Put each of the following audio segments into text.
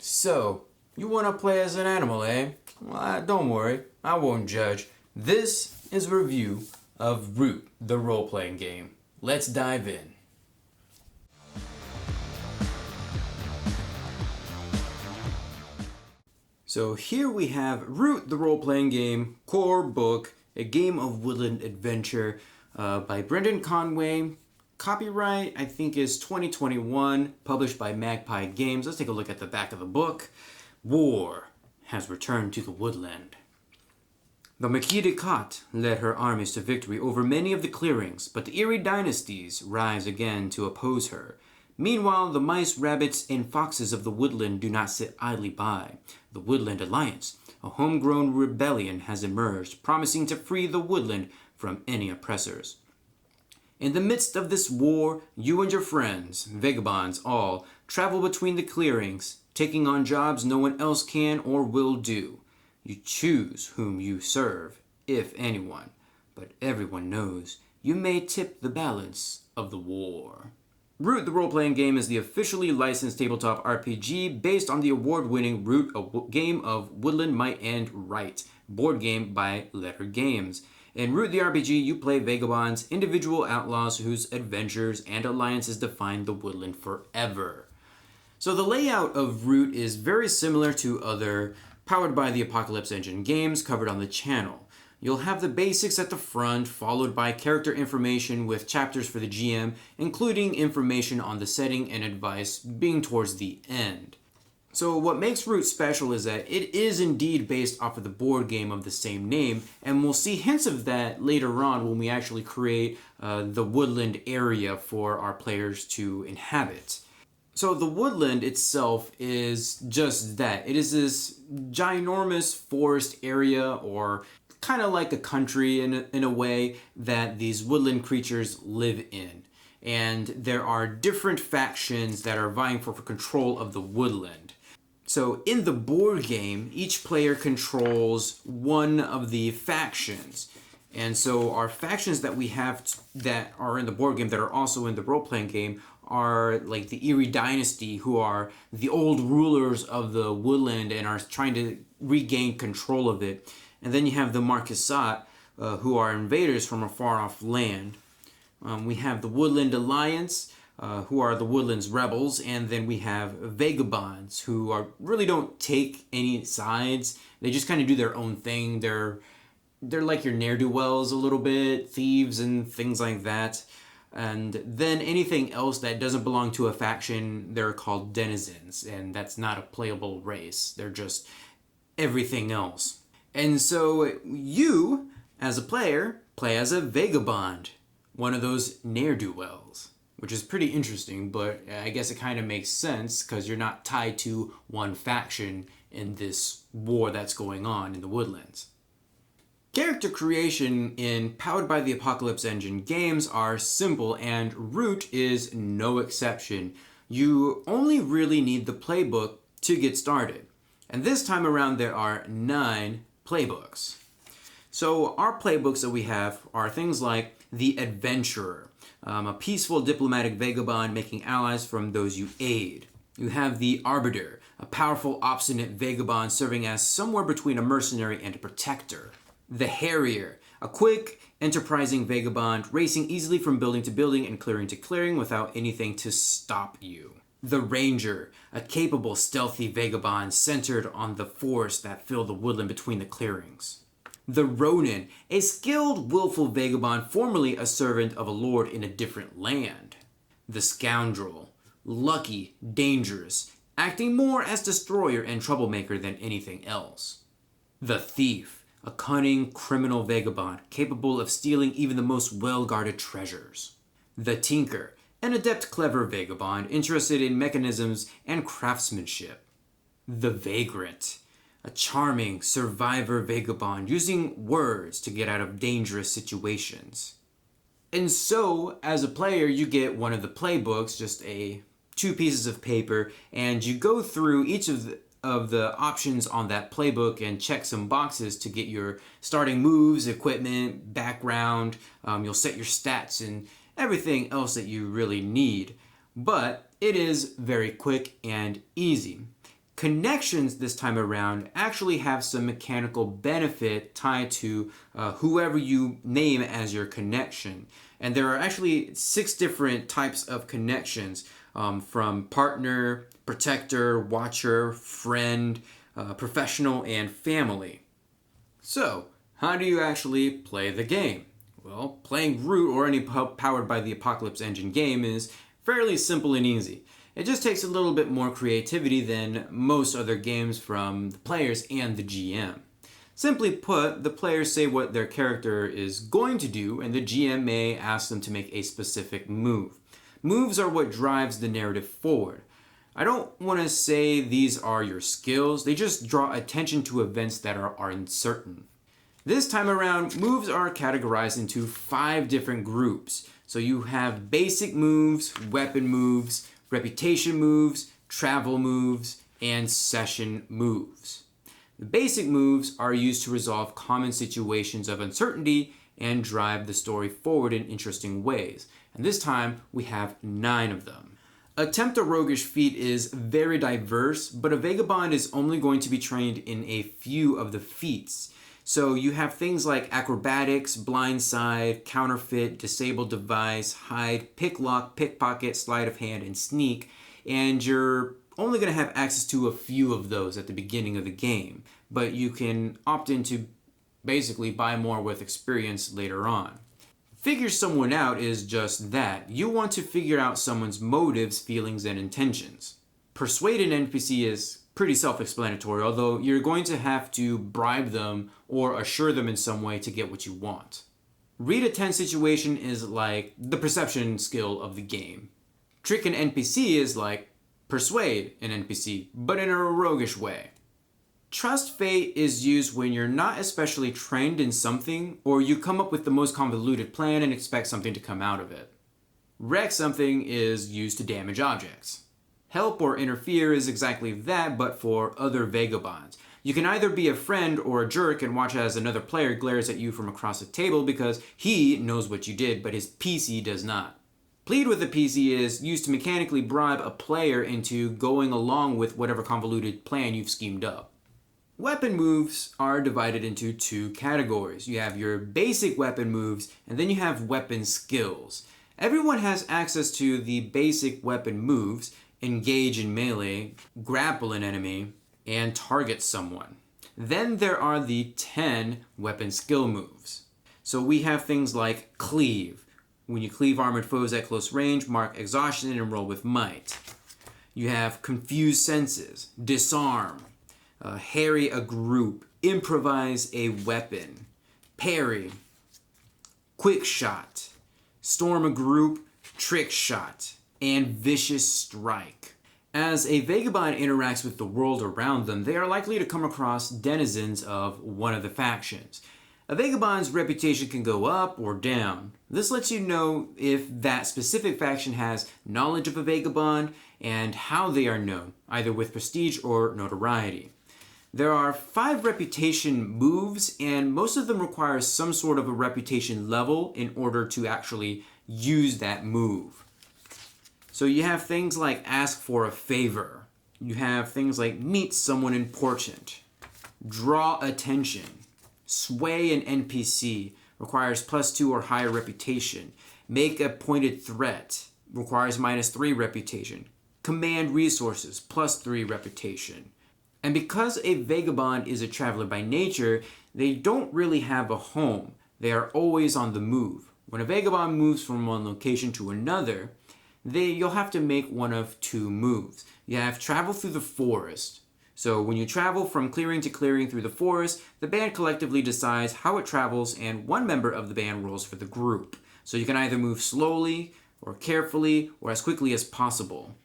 So, you want to play as an animal, eh? Well, don't worry, I won't judge. This is a review of Root, the role-playing game. Let's dive in. So here we have Root, the role-playing game, core book, a game of woodland adventure by Brendan Conway. Copyright, I think, is 2021, published by Magpie Games. Let's take a look at the back of the book. War has returned to the woodland. The Marquis de Cat led her armies to victory over many of the clearings, but the Eerie dynasties rise again to oppose her. Meanwhile, the mice, rabbits, and foxes of the woodland do not sit idly by. The Woodland Alliance, a homegrown rebellion, has emerged, promising to free the woodland from any oppressors. In the midst of this war, you and your friends, vagabonds all, travel between the clearings, taking on jobs no one else can or will do. You choose whom you serve, if anyone, but everyone knows you may tip the balance of the war. Root, the role-playing game, is the officially licensed tabletop RPG based on the award-winning Root, a game of woodland might and right, board game by Letter Games. In Root the RPG, you play vagabonds, individual outlaws whose adventures and alliances define the woodland forever. So the layout of Root is very similar to other Powered by the Apocalypse Engine games covered on the channel. You'll have the basics at the front, followed by character information with chapters for the GM, including information on the setting and advice being towards the end. So what makes Root special is that it is indeed based off of the board game of the same name, and we'll see hints of that later on when we actually create the woodland area for our players to inhabit. So the woodland itself is just that. It is this ginormous forest area, or kind of like a country in a way, that these woodland creatures live in. And there are different factions that are vying for control of the woodland. So in the board game, each player controls one of the factions. And so our factions that we have that are in the board game that are also in the role-playing game are like the Eerie dynasty, who are the old rulers of the woodland and are trying to regain control of it. And then you have the Marquisat, who are invaders from a far-off land. We have the Woodland Alliance, who are the Woodlands rebels, and then we have vagabonds, who really don't take any sides. They just kind of do their own thing. They're like your ne'er-do-wells a little bit, thieves and things like that. And then anything else that doesn't belong to a faction, they're called denizens, and that's not a playable race. They're just everything else. And so you, as a player, play as a vagabond, one of those ne'er-do-wells, which is pretty interesting, but I guess it kind of makes sense because you're not tied to one faction in this war that's going on in the woodlands. Character creation in Powered by the Apocalypse Engine games are simple, and Root is no exception. You only really need the playbook to get started. And this time around there are 9 playbooks. So our playbooks that we have are things like the Adventurer, a peaceful diplomatic vagabond making allies from those you aid. You have the Arbiter, a powerful obstinate vagabond serving as somewhere between a mercenary and a protector. The Harrier, a quick, enterprising vagabond racing easily from building to building and clearing to clearing without anything to stop you. The Ranger, a capable, stealthy vagabond centered on the forests that fill the woodland between the clearings. The Ronin, a skilled, willful vagabond formerly a servant of a lord in a different land. The Scoundrel, lucky, dangerous, acting more as destroyer and troublemaker than anything else. The Thief, a cunning, criminal vagabond capable of stealing even the most well-guarded treasures. The Tinker, an adept, clever vagabond interested in mechanisms and craftsmanship. The Vagrant, a charming survivor vagabond using words to get out of dangerous situations. And so, as a player, you get one of the playbooks, just 2 pieces of paper, and you go through each of the options on that playbook and check some boxes to get your starting moves, equipment, background. You'll set your stats and everything else that you really need. But it is very quick and easy. Connections this time around actually have some mechanical benefit tied to whoever you name as your connection. And there are actually 6 different types of connections, from partner, protector, watcher, friend, professional, and family. So, how do you actually play the game? Well, playing Root or any powered by the Apocalypse Engine game is fairly simple and easy. It just takes a little bit more creativity than most other games from the players and the GM. Simply put, the players say what their character is going to do, and the GM may ask them to make a specific move. Moves are what drives the narrative forward. I don't want to say these are your skills, they just draw attention to events that are uncertain. This time around, moves are categorized into 5 different groups. So you have basic moves, weapon moves, reputation moves, travel moves, and session moves. The basic moves are used to resolve common situations of uncertainty and drive the story forward in interesting ways. And this time, we have 9 of them. Attempt a roguish feat is very diverse, but a vagabond is only going to be trained in a few of the feats. So you have things like acrobatics, blindside, counterfeit, disabled device, hide, pick lock, pickpocket, sleight of hand, and sneak. And you're only going to have access to a few of those at the beginning of the game. But you can opt in to basically buy more with experience later on. Figure someone out is just that. You want to figure out someone's motives, feelings, and intentions. Persuade an NPC is pretty self-explanatory, although you're going to have to bribe them or assure them in some way to get what you want. Read a tense situation is like the perception skill of the game. Trick an NPC is like persuade an NPC, but in a roguish way. Trust fate is used when you're not especially trained in something, or you come up with the most convoluted plan and expect something to come out of it. Wreck something is used to damage objects. Help or interfere is exactly that, but for other vagabonds. You can either be a friend or a jerk and watch as another player glares at you from across the table because he knows what you did, but his PC does not. Plead with the PC is used to mechanically bribe a player into going along with whatever convoluted plan you've schemed up. Weapon moves are divided into 2 categories. You have your basic weapon moves, and then you have weapon skills. Everyone has access to the basic weapon moves: engage in melee, grapple an enemy, and target someone. Then there are the 10 weapon skill moves. So we have things like cleave. When you cleave armored foes at close range, mark exhaustion and roll with might. You have confuse senses, disarm, harry a group, improvise a weapon, parry, quick shot, storm a group, trick shot, and vicious strike. As a vagabond interacts with the world around them, they are likely to come across denizens of one of the factions. A vagabond's reputation can go up or down. This lets you know if that specific faction has knowledge of a vagabond and how they are known, either with prestige or notoriety. There are 5 reputation moves, and most of them require some sort of a reputation level in order to actually use that move. So you have things like ask for a favor. You have things like meet someone important, draw attention, sway an NPC, requires +2 or higher reputation, make a pointed threat, requires -3 reputation, command resources, +3 reputation. And because a vagabond is a traveler by nature, they don't really have a home. They are always on the move. When a vagabond moves from one location to another, you'll have to make one of 2 moves. You have travel through the forest. So when you travel from clearing to clearing through the forest, the band collectively decides how it travels and one member of the band rolls for the group. So you can either move slowly or carefully or as quickly as possible.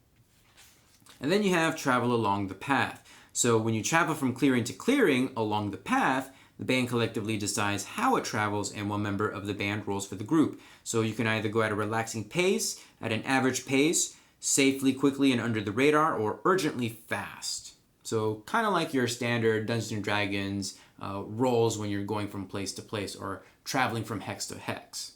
And then you have travel along the path. So when you travel from clearing to clearing along the path, the band collectively decides how it travels and one member of the band rolls for the group. So you can either go at a relaxing pace, at an average pace, safely, quickly, and under the radar, or urgently fast. So kind of like your standard Dungeons & Dragons rolls when you're going from place to place or traveling from hex to hex.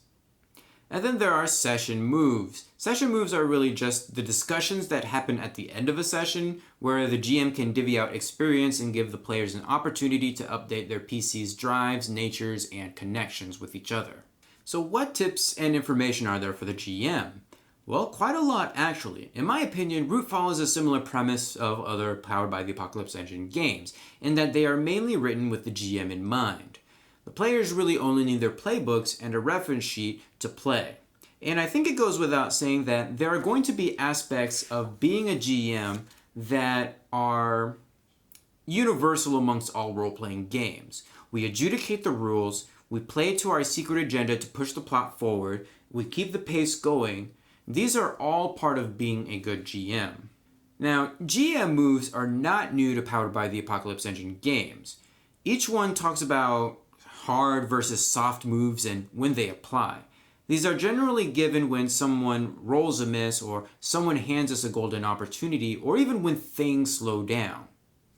And then there are session moves. Session moves are really just the discussions that happen at the end of a session where the GM can divvy out experience and give the players an opportunity to update their PC's drives, natures, and connections with each other. So what tips and information are there for the GM? Well, quite a lot actually. In my opinion, Root follows a similar premise of other Powered by the Apocalypse Engine games, in that they are mainly written with the GM in mind. The players really only need their playbooks and a reference sheet to play. And I think it goes without saying that there are going to be aspects of being a GM that are universal amongst all role-playing games. We adjudicate the rules, we play to our secret agenda to push the plot forward, we keep the pace going. These are all part of being a good GM. Now, GM moves are not new to Powered by the Apocalypse Engine games. Each one talks about hard versus soft moves and when they apply. These are generally given when someone rolls a miss or someone hands us a golden opportunity or even when things slow down.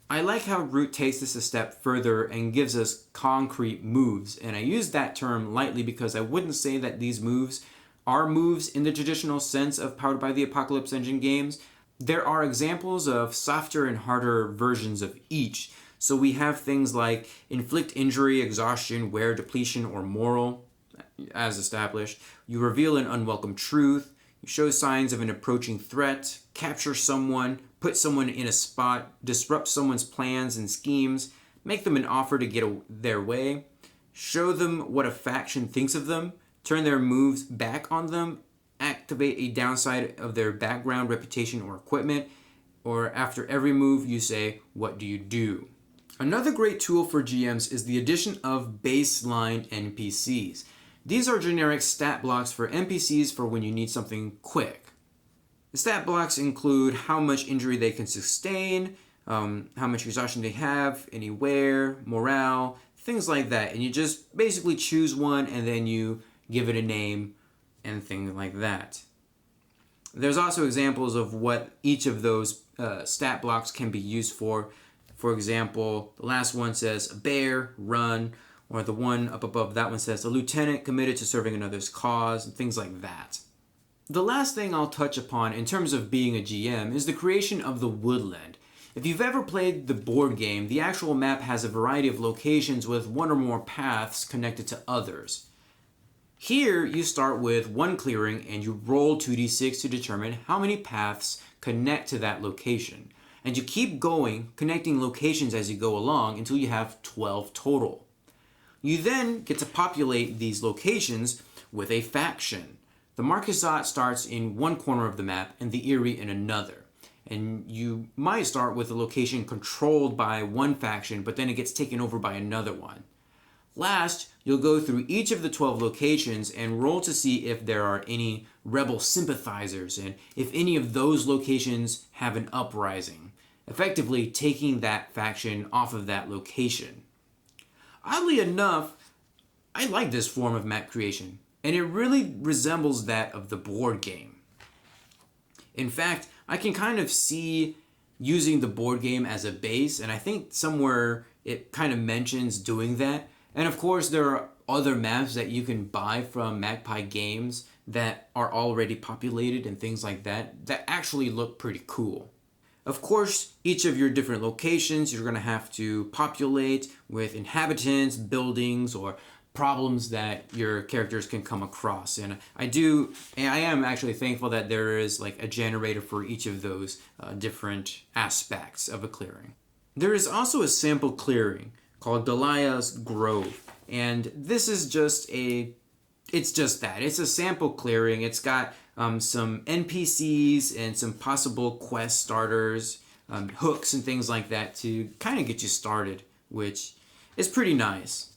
I like how Root takes this a step further and gives us concrete moves, and I use that term lightly because I wouldn't say that these moves are moves in the traditional sense of Powered by the Apocalypse Engine games. There are examples of softer and harder versions of each. So we have things like inflict injury, exhaustion, wear, depletion, or moral, as established. You reveal an unwelcome truth. You show signs of an approaching threat, capture someone, put someone in a spot, disrupt someone's plans and schemes, make them an offer to get their way, show them what a faction thinks of them, turn their moves back on them, activate a downside of their background, reputation, or equipment, or after every move you say, "What do you do?" Another great tool for GMs is the addition of baseline NPCs. These are generic stat blocks for NPCs for when you need something quick. The stat blocks include how much injury they can sustain, how much exhaustion they have, any wear, morale, things like that. And you just basically choose one and then you give it a name and things like that. There's also examples of what each of those stat blocks can be used for. For example, the last one says a bear, run, or the one up above that one says a lieutenant committed to serving another's cause, and things like that. The last thing I'll touch upon in terms of being a GM is the creation of the woodland. If you've ever played the board game, the actual map has a variety of locations with one or more paths connected to others. Here, you start with one clearing and you roll 2d6 to determine how many paths connect to that location. And you keep going, connecting locations as you go along until you have 12 total. You then get to populate these locations with a faction. The Marquisate starts in one corner of the map and the Eyrie in another. And you might start with a location controlled by one faction, but then it gets taken over by another one. Last, you'll go through each of the 12 locations and roll to see if there are any rebel sympathizers and if any of those locations have an uprising, effectively taking that faction off of that location. Oddly enough, I like this form of map creation, and it really resembles that of the board game. In fact, I can kind of see using the board game as a base, and I think somewhere it kind of mentions doing that. And of course, there are other maps that you can buy from Magpie Games that are already populated and things like that that actually look pretty cool. Of course, each of your different locations you're going to have to populate with inhabitants, buildings, or problems that your characters can come across. And I am actually thankful that there is like a generator for each of those different aspects of a clearing. There is also a sample clearing called Delia's Grove, and this is just it's a sample clearing. It's got some NPCs and some possible quest starters, hooks and things like that to kind of get you started, which is pretty nice.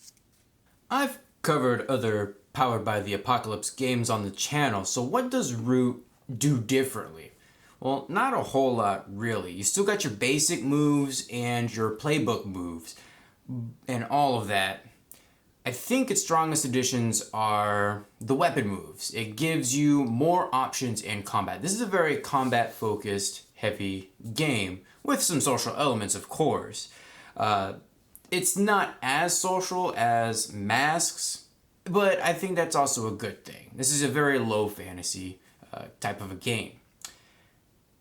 I've covered other Powered by the Apocalypse games on the channel, so what does Root do differently? Well, not a whole lot really. You still got your basic moves and your playbook moves and all of that. I think its strongest additions are the weapon moves. It gives you more options in combat. This is a very combat-focused, heavy game with some social elements, of course. It's not as social as Masks, but I think that's also a good thing. This is a very low fantasy type of a game.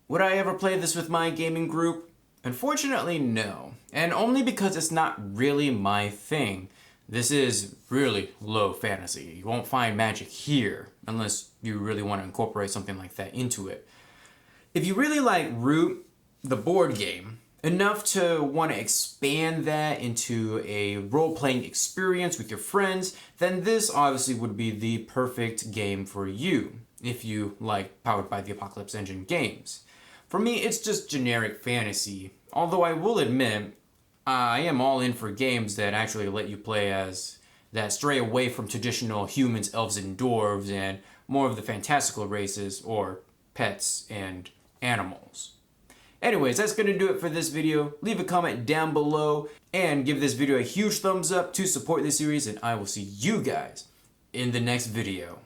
Would I ever play this with my gaming group? Unfortunately, no. And only because it's not really my thing. This is really low fantasy. You won't find magic here unless you really want to incorporate something like that into it. If you really like Root, the board game, enough to want to expand that into a role-playing experience with your friends, then this obviously would be the perfect game for you if you like Powered by the Apocalypse Engine games. For me, it's just generic fantasy, although I will admit I am all in for games that actually let you play as that stray away from traditional humans, elves, and dwarves and more of the fantastical races or pets and animals. Anyways, that's going to do it for this video. Leave a comment down below and give this video a huge thumbs up to support this series, and I will see you guys in the next video.